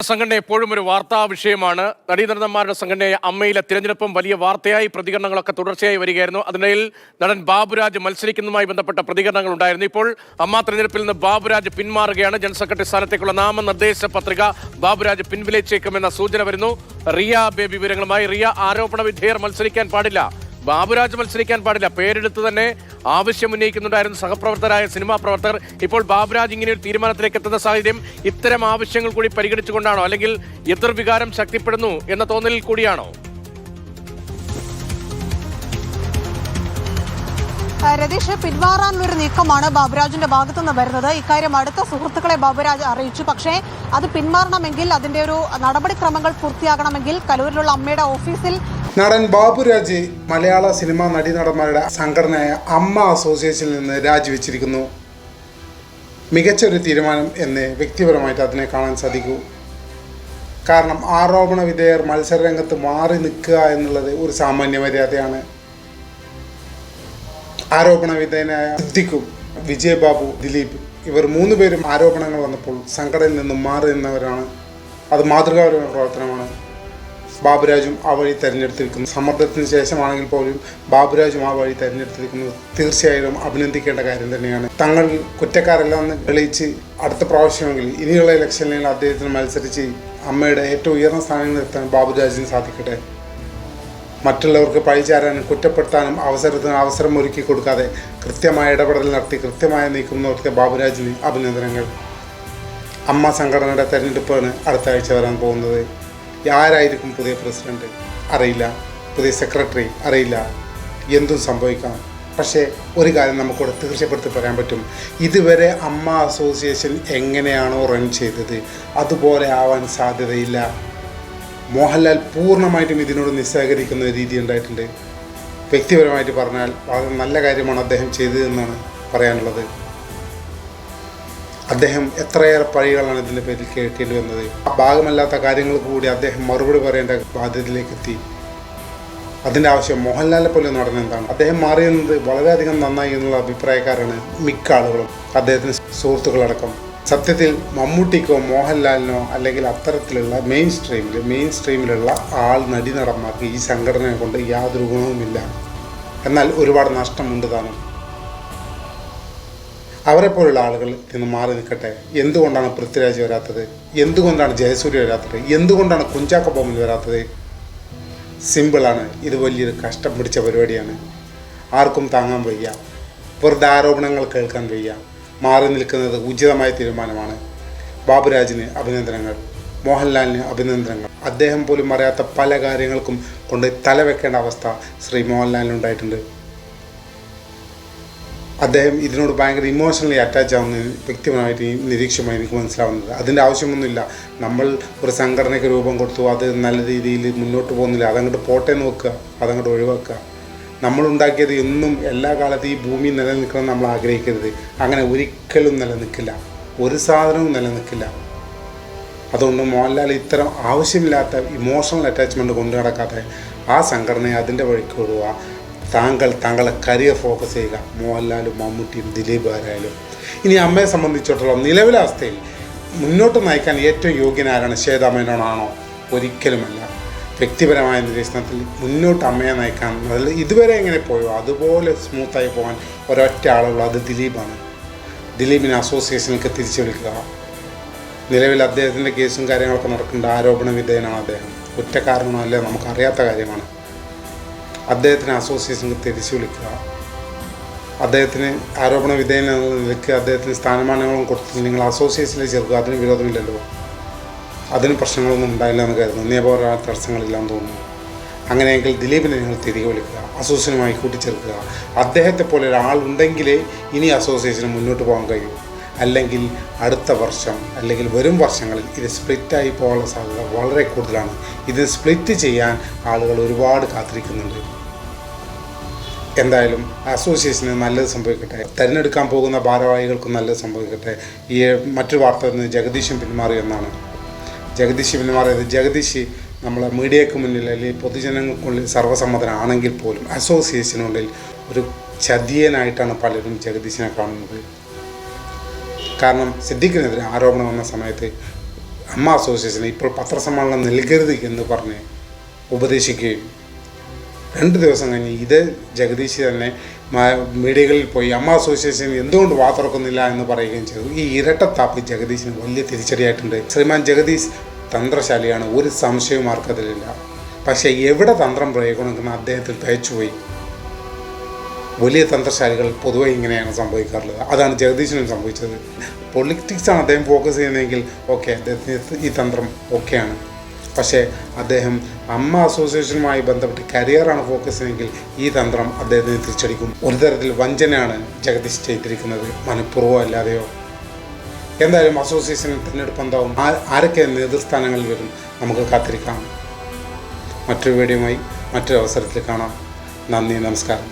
സംഘടന എപ്പോഴും ഒരു വാർത്താ വിഷയമാണ്. നടീനടന്മാരുടെ സംഘടനയായ അമ്മയിലെ തിരഞ്ഞെടുപ്പും വലിയ വാർത്തയായി പ്രതികരണങ്ങളൊക്കെ തുടർച്ചയായി വരികയായിരുന്നു. അതിനിടയിൽ നടൻ ബാബുരാജ് മത്സരിക്കുന്നതുമായി ബന്ധപ്പെട്ട പ്രതികരണങ്ങൾ ഉണ്ടായിരുന്നു. ഇപ്പോൾ അമ്മ തിരഞ്ഞെടുപ്പിൽ നിന്ന് ബാബുരാജ് പിന്മാറുകയാണ്. ജനറൽ സെക്രട്ടറി സ്ഥാനത്തേക്കുള്ള നാമനിർദ്ദേശ പത്രിക ബാബുരാജ് പിൻവലിച്ചേക്കുമെന്ന സൂചന വരുന്നു. റിയ ബേബി വിവരങ്ങളുമായി. റിയ, ആരോപണ വിധേയർ മത്സരിക്കാൻ പാടില്ല, ബാബുരാജ് മത്സരിക്കാൻ പാടില്ല, പേരെടുത്ത് തന്നെ ആവശ്യം ഉന്നയിക്കുന്നുണ്ടായിരുന്നു സഹപ്രവർത്തകരായ സിനിമാ പ്രവർത്തകർ. ഇപ്പോൾ ബാബുരാജ് ഇങ്ങനെ ഒരു തീരുമാനത്തിലേക്ക് എത്തുന്ന സാഹചര്യം ഇത്തരം ആവശ്യങ്ങൾ കൂടി പരിഗണിച്ചുകൊണ്ടാണോ, അല്ലെങ്കിൽ എതിർവികാരം ശക്തിപ്പെടുന്നു എന്ന തോന്നലിൽ കൂടിയാണോ? രതീഷ്, പിന്മാറാനുള്ളൊരു നീക്കമാണ് ബാബുരാജിന്റെ ഭാഗത്തുനിന്ന് വരുന്നത്. ഇക്കാര്യം അടുത്ത സുഹൃത്തുക്കളെ ബാബുരാജ് അറിയിച്ചു. പക്ഷേ അത് പിന്മാറണമെങ്കിൽ, അതിന്റെ ഒരു നടപടിക്രമങ്ങൾ പൂർത്തിയാകണമെങ്കിൽ കലൂരിലുള്ള അമ്മയുടെ ഓഫീസിൽ നടൻ ബാബുരാജ് മലയാള സിനിമാ നടീനടന്മാരുടെ സംഘടനയായ അമ്മ അസോസിയേഷനിൽ നിന്ന് രാജിവെച്ചിരിക്കുന്നു. മികച്ചൊരു തീരുമാനം എന്ന് വ്യക്തിപരമായിട്ട് അതിനെ കാണാൻ സാധിക്കൂ. കാരണം ആരോപണ വിധേയർ മത്സരരംഗത്ത് മാറി നിൽക്കുക എന്നുള്ളത് ഒരു സാമാന്യ മര്യാദയാണ്. ആരോപണ വിധേയനായ സിദ്ദിഖും വിജയബാബു, ദിലീപ്, ഇവർ 3 പേരും ആരോപണങ്ങൾ വന്നപ്പോൾ സംഘടനയിൽ നിന്നും മാറി നിന്നവരാണ്. അത് മാതൃകാപരമായ പ്രവർത്തനമാണ്. ബാബുരാജും ആ വഴി തിരഞ്ഞെടുത്തിരിക്കുന്നു. സമ്മർദ്ദത്തിന് ശേഷമാണെങ്കിൽ പോലും ബാബുരാജും ആ വഴി തിരഞ്ഞെടുത്തിരിക്കുന്നത് തീർച്ചയായും അഭിനന്ദിക്കേണ്ട കാര്യം തന്നെയാണ്. തങ്ങൾ കുറ്റക്കാരെല്ലാം എന്ന് തെളിയിച്ച് അടുത്ത പ്രാവശ്യമെങ്കിൽ ഇനിയുള്ള ഇലക്ഷനിൽ അദ്ദേഹത്തിന് മത്സരിച്ച് അമ്മയുടെ ഏറ്റവും ഉയർന്ന സ്ഥാനങ്ങളിൽ എത്താൻ ബാബുരാജിന് സാധിക്കട്ടെ. മറ്റുള്ളവർക്ക് പഴിചാരാനും കുറ്റപ്പെടുത്താനും അവസരം ഒരുക്കി കൊടുക്കാതെ കൃത്യമായ ഇടപെടൽ നടത്തി കൃത്യമായ നീക്കം നടത്തിയ ബാബുരാജിന് അഭിനന്ദനങ്ങൾ. അമ്മ സംഘടനയുടെ തെരഞ്ഞെടുപ്പാണ് അടുത്ത ആഴ്ച വരാൻ പോകുന്നത്. ആരായിരിക്കും പുതിയ പ്രസിഡന്റ് അറിയില്ല, പുതിയ സെക്രട്ടറി അറിയില്ല, എന്തും സംഭവിക്കാം. പക്ഷേ ഒരു കാര്യം നമുക്കിവിടെ തീർച്ചപ്പെടുത്തി പറയാൻ പറ്റും, ഇതുവരെ അമ്മ അസോസിയേഷൻ എങ്ങനെയാണോ റൺ ചെയ്തത് അതുപോലെ ആവാൻ സാധ്യതയില്ല. മോഹൻലാൽ പൂർണ്ണമായിട്ടും ഇതിനോട് നിസ്സഹകരിക്കുന്ന ഒരു രീതി ഉണ്ടായിട്ടുണ്ട്. വ്യക്തിപരമായിട്ട് പറഞ്ഞാൽ വളരെ നല്ല കാര്യമാണ് അദ്ദേഹം ചെയ്തതെന്നാണ് പറയാനുള്ളത്. അദ്ദേഹം എത്രയേറെ പഴികളാണ് ഇതിൻ്റെ പേരിൽ കേൾക്കേണ്ടി വന്നത്. ഭാഗമല്ലാത്ത കാര്യങ്ങൾക്ക് കൂടി അദ്ദേഹം മറുപടി പറയേണ്ട ബാധ്യതയിലേക്ക് എത്തി. അതിൻ്റെ ആവശ്യം മോഹൻലാലിനെ പോലെ നടന്നെന്താണ്? അദ്ദേഹം മാറിയെന്നത് വളരെയധികം നന്നായി എന്നുള്ള അഭിപ്രായക്കാരാണ് മിക്ക ആളുകളും, അദ്ദേഹത്തിന് സുഹൃത്തുക്കളടക്കം. സത്യത്തിൽ മമ്മൂട്ടിക്കോ മോഹൻലാലിനോ അല്ലെങ്കിൽ അത്തരത്തിലുള്ള മെയിൻ സ്ട്രീമിലുള്ള നടന്മാർക്ക് ഈ സംഘടനയെ കൊണ്ട് യാതൊരു ഗുണവുമില്ല. എന്നാൽ ഒരുപാട് നഷ്ടമുണ്ട് താനും. അവരെപ്പോലുള്ള ആളുകൾ ഇന്ന് മാറി നിൽക്കട്ടെ. എന്തുകൊണ്ടാണ് പൃഥ്വിരാജ് വരാത്തത്? എന്തുകൊണ്ടാണ് ജയസൂര്യ വരാത്തത്? എന്തുകൊണ്ടാണ് കുഞ്ചാക്കോ ബോബൻ വരാത്തത്? സിമ്പിളാണ്. ഇത് വലിയൊരു കഷ്ടം പിടിച്ച പരിപാടിയാണ്. ആർക്കും താങ്ങാൻ വയ്യ. വെറുതെ ആരോപണങ്ങൾ കേൾക്കാൻ വയ്യ. മാറി നിൽക്കുന്നത് ഉചിതമായ തീരുമാനമാണ്. ബാബുരാജിന് അഭിനന്ദനങ്ങൾ, മോഹൻലാലിന് അഭിനന്ദനങ്ങൾ. അദ്ദേഹം പോലും അറിയാത്ത പല കാര്യങ്ങൾക്കും കൊണ്ട് തലവെക്കേണ്ട അവസ്ഥ ശ്രീ മോഹൻലാലിനുണ്ടായിട്ടുണ്ട്. അദ്ദേഹം ഇതിനോട് ഭയങ്കര ഇമോഷണലി അറ്റാച്ച് ആവുന്നതിന് വ്യക്തിപരമായിട്ട് നിരീക്ഷമായി എനിക്ക് മനസ്സിലാവുന്നത്. അതിൻ്റെ ആവശ്യമൊന്നുമില്ല. നമ്മൾ ഒരു സംഘടനയ്ക്ക് രൂപം കൊടുത്തു, അത് നല്ല രീതിയിൽ മുന്നോട്ട് പോകുന്നില്ല, അതങ്ങോട്ട് പോട്ടെ നോക്കുക, അതങ്ങോട്ട് ഒഴിവാക്കുക. നമ്മളുണ്ടാക്കിയത് എന്നും എല്ലാ കാലത്തും ഈ ഭൂമി നിലനിൽക്കണം നമ്മൾ ആഗ്രഹിക്കരുത്. അങ്ങനെ ഒരിക്കലും നിലനിൽക്കില്ല, ഒരു സാധനവും നിലനിൽക്കില്ല. അതുകൊണ്ട് മോഹൻലാൽ ഇത്തരം ആവശ്യമില്ലാത്ത ഇമോഷണൽ അറ്റാച്ച്മെൻറ്റ് കൊണ്ടു നടക്കാതെ ആ സംഘടനയെ അതിൻ്റെ വഴിക്ക് വിടുക. താങ്കളെ കരിയർ ഫോക്കസ് ചെയ്യുക. മോഹൻലാലും മമ്മൂട്ടിയും ദിലീപ് ആരായാലും. ഇനി അമ്മയെ സംബന്ധിച്ചിടത്തോളം നിലവിലെ അവസ്ഥയിൽ മുന്നോട്ട് നയിക്കാൻ ഏറ്റവും യോഗ്യനാരാണ്? ശ്വേതാ മേനോനാണോ? ഒരിക്കലുമല്ല. വ്യക്തിപരമായ നിരീക്ഷണത്തിൽ മുന്നോട്ട് അമ്മയെ നയിക്കാൻ ഇതുവരെ എങ്ങനെ പോയോ അതുപോലെ സ്മൂത്തായി പോകാൻ ഒരൊറ്റ ആളുള്ളൂ, അത് ദിലീപാണ്. ദിലീപിനെ അസോസിയേഷനിലേക്ക് തിരിച്ചു വിളിക്കുക. നിലവിൽ അദ്ദേഹത്തിൻ്റെ കേസും കാര്യങ്ങളൊക്കെ നടക്കേണ്ട ആരോപണ വിധേയനാണ് അദ്ദേഹം. കുറ്റക്കാരനോ അല്ലേ നമുക്കറിയാത്ത കാര്യമാണ്. അദ്ദേഹത്തിന് അസോസിയേഷനിൽ തിരിച്ചു വിളിക്കുക. അദ്ദേഹത്തിന് ആരോപണ വിധേയനെന്നുള്ള നിലയ്ക്ക് അദ്ദേഹത്തിന് സ്ഥാനമാനങ്ങളും കൊടുത്ത് നിങ്ങൾ അസോസിയേഷനിൽ ചേർക്കുക. അതിന് വിരോധമില്ലല്ലോ, അതിന് പ്രശ്നങ്ങളൊന്നും ഉണ്ടായില്ല എന്ന് കരുതുന്നു. നിയമപരമായ തടസ്സങ്ങളില്ലാന്ന് തോന്നുന്നു. അങ്ങനെയെങ്കിൽ ദിലീപിനെ നിങ്ങൾ തിരികെ വിളിക്കുക, അസോസിയേഷനുമായി കൂട്ടിച്ചേർക്കുക. അദ്ദേഹത്തെ പോലെ ഒരാളുണ്ടെങ്കിലേ ഇനി അസോസിയേഷന് മുന്നോട്ട് പോകാൻ കഴിയൂ. അല്ലെങ്കിൽ അടുത്ത വർഷം അല്ലെങ്കിൽ വരും വർഷങ്ങളിൽ ഇത് സ്പ്ലിറ്റായി പോകാനുള്ള സാധ്യത വളരെ കൂടുതലാണ്. ഇത് സ്പ്ലിറ്റ് ചെയ്യാൻ ആളുകൾ ഒരുപാട് കാത്തിരിക്കുന്നുണ്ട്. എന്തായാലും അസോസിയേഷന് നല്ലത് സംഭവിക്കട്ടെ. തിരഞ്ഞെടുക്കാൻ പോകുന്ന ഭാരവാഹികൾക്കും നല്ലത് സംഭവിക്കട്ടെ. ഈ മറ്റൊരു വാർത്ത ജഗദീശൻ പിന്മാറിയെന്നാണ്. ജഗദീഷ് പിന്മാറിയത്, ജഗദീഷ് നമ്മളെ മീഡിയയ്ക്ക് മുന്നിൽ അല്ലെങ്കിൽ പൊതുജനങ്ങൾക്കുള്ളിൽ സർവ്വസമ്മതനാണെങ്കിൽ പോലും അസോസിയേഷനുള്ളിൽ ഒരു ചതിയനായിട്ടാണ് പലരും ജഗദീശിനെ കാണുന്നത്. കാരണം സിദ്ദീഖിനെതിരെ ആരോപണം വന്ന സമയത്ത് അമ്മ അസോസിയേഷന് ഇപ്പോൾ പത്രസമ്മേളനം നൽകരുത് എന്ന് പറഞ്ഞ് ഉപദേശിക്കുകയും 2 ദിവസം കഴിഞ്ഞ് ഇത് ജഗദീഷ് തന്നെ മീഡിയകളിൽ പോയി അമ്മ അസോസിയേഷൻ എന്തുകൊണ്ട് വാ തുറക്കുന്നില്ല എന്ന് പറയുകയും ചെയ്തു. ഈ ഇരട്ടത്താപ്പ് ജഗദീഷിന് വലിയ തിരിച്ചടിയായിട്ടുണ്ട്. ശ്രീമാൻ ജഗദീഷ് തന്ത്രശാലിയാണ്, ഒരു സംശയവും ആർക്കതിലില്ല. പക്ഷേ എവിടെ തന്ത്രം പ്രയോഗിക്കണമെന്ന് അദ്ദേഹത്തിൽ തയ്ച്ചുപോയി. വലിയ തന്ത്രശാലികൾ പൊതുവെ ഇങ്ങനെയാണ് സംഭവിക്കാറുള്ളത്. അതാണ് ജഗദീശനും സംഭവിച്ചത്. പൊളിറ്റിക്സാണ് അദ്ദേഹം ഫോക്കസ് ചെയ്യുന്നതെങ്കിൽ ഓക്കെ, അദ്ദേഹത്തിന് ഈ തന്ത്രം ഓക്കെയാണ്. പക്ഷേ അദ്ദേഹം അമ്മ അസോസിയേഷനുമായി ബന്ധപ്പെട്ട് കരിയറാണ് ഫോക്കസ് ചെയ്യുന്നതെങ്കിൽ ഈ തന്ത്രം അദ്ദേഹത്തിന് തിരിച്ചടിക്കും. ഒരു തരത്തിൽ വഞ്ചനയാണ് ജഗദീഷ് ചെയ്തിരിക്കുന്നത്, മനഃപൂർവ്വം അല്ലാതെയോ. എന്തായാലും അസോസിയേഷൻ തിരഞ്ഞെടുപ്പ് എന്താവും, ആരൊക്കെ നേതൃസ്ഥാനങ്ങളിൽ വരും, നമുക്ക് കാത്തിരിക്കാം. മറ്റൊരു വീഡിയോയുമായി മറ്റൊരു അവസരത്തിൽ കാണാം. നന്ദി, നമസ്കാരം.